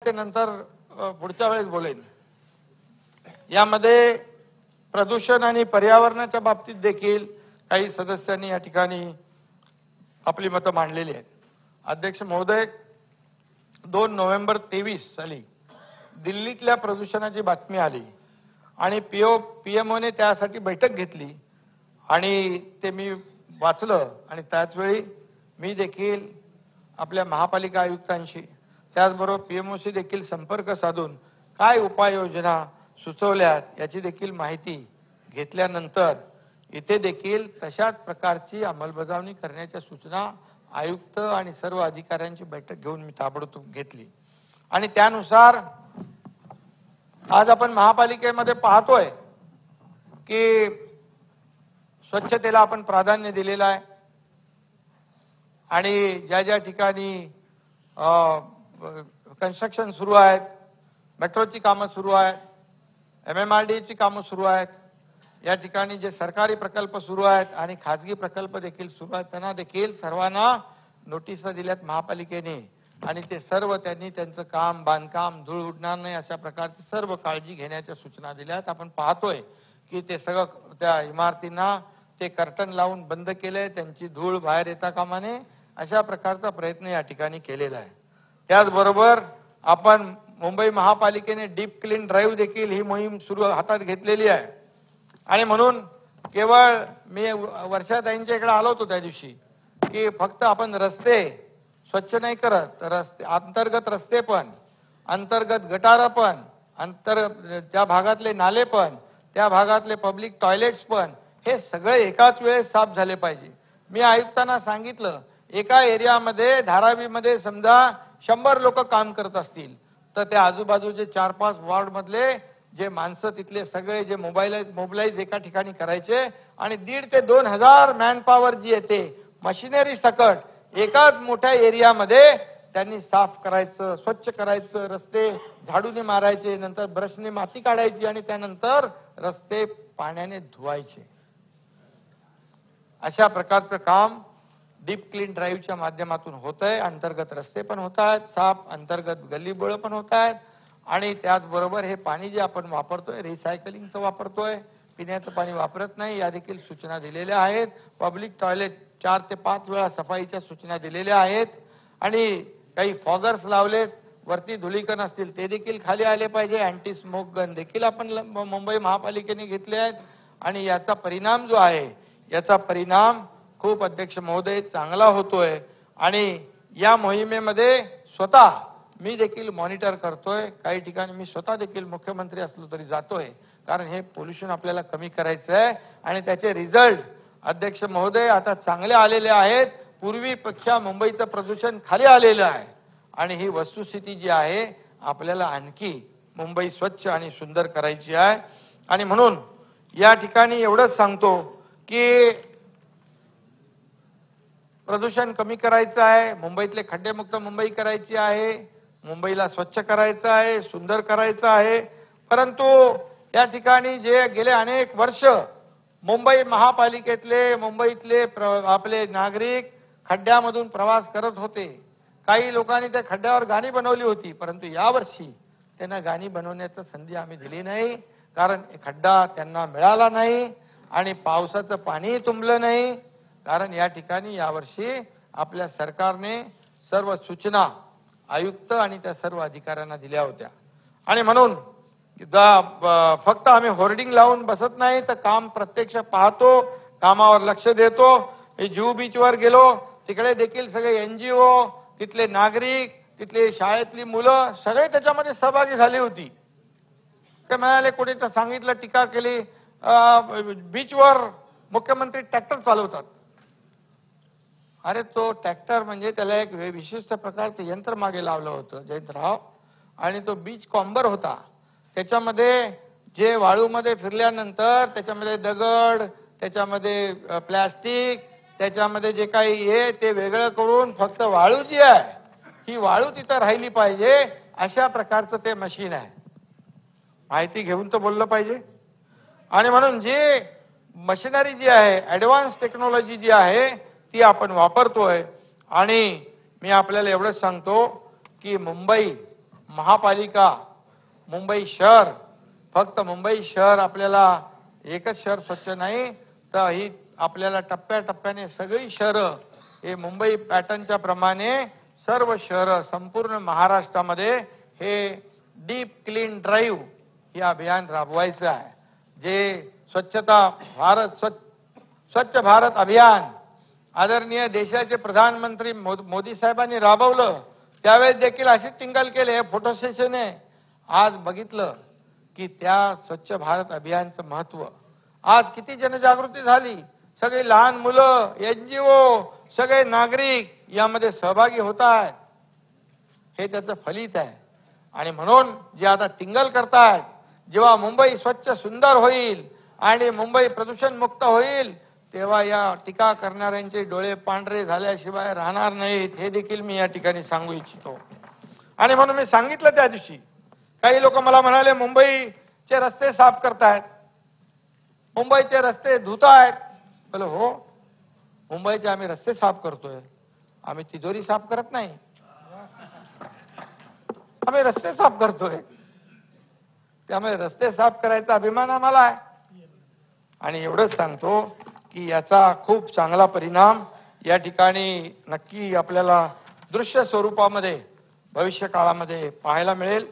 ते नंतर पुढच्या वेळेस बोलेन. यामध्ये प्रदूषण आणि पर्यावरणाच्या बाबतीत देखील काही सदस्यांनी या ठिकाणी आपली मतं मांडलेली आहेत. अध्यक्ष महोदय, 2 नोव्हेंबर 23 साली दिल्लीतल्या प्रदूषणाची बातमी आली आणि पीएमओने त्यासाठी बैठक घेतली आणि ते मी वाचलं आणि त्याचवेळी मी देखील आपल्या महापालिका आयुक्तांशी त्याचबरोबर पीएमओशी देखील संपर्क साधून काय उपाययोजना सुचवल्यात याची देखील माहिती घेतल्यानंतर इथे देखील तशाच प्रकारची अंमलबजावणी करण्याच्या सूचना आयुक्त आणि सर्व अधिकाऱ्यांची बैठक घेऊन मी ताबडतोब घेतली आणि त्यानुसार आज आपण महापालिकेमध्ये पाहतोय की स्वच्छतेला आपण प्राधान्य दिलेलं आहे आणि ज्या ज्या ठिकाणी कन्स्ट्रक्शन सुरू आहेत, मेट्रोची कामं सुरू आहेत, MMRDAची कामं सुरू आहेत, या ठिकाणी जे सरकारी प्रकल्प सुरू आहेत आणि खाजगी प्रकल्प देखील सुरू आहेत त्यांना देखील सर्वांना नोटिसा दिल्यात महापालिकेने आणि ते सर्व त्यांनी त्यांचं काम बांधकाम धूळ उडणार नाही अशा प्रकारची सर्व काळजी घेण्याच्या सूचना दिल्यात. आपण पाहतोय की ते सगळं त्या इमारतींना ते कर्टन लावून बंद केलंय, त्यांची धूळ बाहेर येता कामा नये अशा प्रकारचा प्रयत्न या ठिकाणी केलेला आहे. त्याचबरोबर आपण मुंबई महापालिकेने डीप क्लीन ड्राईव्ह देखील ही मोहीम सुरू हातात घेतलेली आहे आणि म्हणून केवळ मी वर्षाताईंच्या इकडे आलो होतो त्या दिवशी की फक्त आपण रस्ते स्वच्छ नाही करत, रस्ते अंतर्गत रस्ते पण, अंतर्गत गटार पण, त्या भागातले नाले पण, त्या भागातले पब्लिक टॉयलेट्स पण हे सगळे एकाच वेळेस साफ झाले पाहिजे. मी आयुक्तांना सांगितलं एका एरियामध्ये धारावीमध्ये समजा 100 लोक काम करत असतील तर त्या आजूबाजूचे 4-5 वॉर्ड मधले जे माणसं तिथले सगळे जे मोबिलाईज एका ठिकाणी करायचे आणि 1,500 ते 2,000 मॅन पॉवर जी येते मशिनरी सकट एकाच मोठ्या एरियामध्ये त्यांनी साफ करायचं, स्वच्छ करायचं, रस्ते झाडूने मारायचे, नंतर ब्रशने माती काढायची आणि त्यानंतर रस्ते पाण्याने धुवायचे. अशा प्रकारचं काम डीप क्लीन ड्राईव्हच्या माध्यमातून होत आहे. अंतर्गत रस्ते पण होत आहेत साफ, अंतर्गत गल्लीबोळ पण होत आहेत आणि त्याचबरोबर हे पाणी जे आपण वापरतोय रिसायकलिंगचं वापरतोय, पिण्याचं पाणी वापरत नाही या देखील सूचना दिलेल्या आहेत. पब्लिक टॉयलेट 4 ते 5 वेळा सफाईच्या सूचना दिलेल्या आहेत आणि काही फॉगर्स लावलेत, वरती धुलीकण असतील ते देखील खाली आले पाहिजे. अँटी स्मोक गन देखील आपण मुंबई महापालिकेने घेतले आहेत आणि याचा परिणाम जो आहे याचा परिणाम खूप अध्यक्ष महोदय चांगला होतोय आणि या मोहिमेमध्ये स्वतः मी देखील मॉनिटर करतोय. काही ठिकाणी मी स्वतः देखील मुख्यमंत्री असलो तरी जातोय कारण हे पोल्युशन आपल्याला कमी करायचं आहे आणि त्याचे रिझल्ट अध्यक्ष महोदय आता चांगले आलेले आहेत. पूर्वीपेक्षा मुंबईचं प्रदूषण खाली आलेलं आहे आणि ही वस्तुस्थिती जी आहे आपल्याला आणखी मुंबई स्वच्छ आणि सुंदर करायची आहे आणि म्हणून या ठिकाणी एवढंच सांगतो की प्रदूषण कमी करायचं आहे, मुंबईतले खड्डेमुक्त मुंबई करायची आहे, मुंबईला स्वच्छ करायचं आहे, सुंदर करायचं आहे. परंतु या ठिकाणी जे गेले अनेक वर्ष मुंबई महापालिकेतले मुंबईतले आपले नागरिक खड्ड्यामधून प्रवास करत होते. काही लोकांनी त्या खड्ड्यावर गाणी बनवली होती परंतु यावर्षी त्यांना गाणी बनवण्याची संधी आम्ही दिली नाही कारण खड्डा त्यांना मिळाला नाही आणि पावसाचं पाणी तुंबलं नाही कारण या ठिकाणी यावर्षी आपल्या सरकारने सर्व सूचना आयुक्त आणि त्या सर्व अधिकाऱ्यांना दिल्या होत्या आणि म्हणून फक्त आम्ही होर्डिंग लावून बसत नाही तर काम प्रत्यक्ष पाहतो, कामावर लक्ष देतो. जुहू बीचवर गेलो तिकडे देखील सगळे NGO, तिथले नागरिक, तिथले शाळेतली मुलं सगळे त्याच्यामध्ये सहभागी झाली होती. ते म्हणाले कोणी तर सांगितलं, टीका केली बीचवर मुख्यमंत्री ट्रॅक्टर चालवतात. अरे तो ट्रॅक्टर म्हणजे त्याला एक विशिष्ट प्रकारचं यंत्र मागे लावलं होतं जयंतराव आणि तो बीच कॉम्बर होता. त्याच्यामध्ये जे वाळूमध्ये फिरल्यानंतर त्याच्यामध्ये दगड, त्याच्यामध्ये प्लॅस्टिक, त्याच्यामध्ये जे काही आहे ते वेगळं करून फक्त वाळू जी आहे ही वाळू तिथं राहिली पाहिजे अशा प्रकारचं ते मशीन आहे. माहिती घेऊन तर बोललं पाहिजे. आणि म्हणून जे मशिनरी जी आहे ऍडव्हान्स टेक्नॉलॉजी जी आहे ती आपण वापरतोय आणि मी आपल्याला एवढंच सांगतो की मुंबई महापालिका, मुंबई शहर, फक्त मुंबई शहर आपल्याला एकच शहर स्वच्छ नाही तर ही आपल्याला टप्प्याटप्प्याने सगळी शहरं हे मुंबई पॅटर्नच्या प्रमाणे सर्व शहरं संपूर्ण महाराष्ट्रामध्ये हे डीप क्लीन ड्राईव्ह हे अभियान राबवायचं आहे. जे स्वच्छता भारत स्वच्छ भारत अभियान आदरणीय देशाचे प्रधानमंत्री मोदी साहेबांनी राबवलं त्यावेळेस देखील अशी टिंगल केले फोटो सेशन आहे. आज बघितलं की त्या स्वच्छ भारत अभियानचं महत्व आज किती जनजागृती झाली. सगळे लहान मुलं, NGO, सगळे नागरिक यामध्ये सहभागी होत आहेत. हे त्याचं फलित आहे. आणि म्हणून जे आता टिंगल करतायत जेव्हा मुंबई स्वच्छ सुंदर होईल आणि मुंबई प्रदूषण मुक्त होईल तेव्हा या टीका करणाऱ्यांचे डोळे पांढरे झाल्याशिवाय राहणार नाहीत हे देखील मी या ठिकाणी सांगू इच्छितो. आणि म्हणून मी सांगितलं त्या दिवशी काही लोक मला म्हणाले मुंबईचे रस्ते साफ करतायत, मुंबईचे रस्ते धुतायत. बोल हो, मुंबईचे आम्ही रस्ते साफ करतोय, आम्ही तिजोरी साफ करत नाही, आम्ही रस्ते साफ करतोय. त्यामुळे रस्ते साफ करायचा अभिमान आम्हाला आहे. आणि एवढंच सांगतो की याचा खूप चांगला परिणाम या ठिकाणी नक्की आपल्याला दृश्य स्वरूपामध्ये भविष्य काळामध्ये पाहायला मिळेल.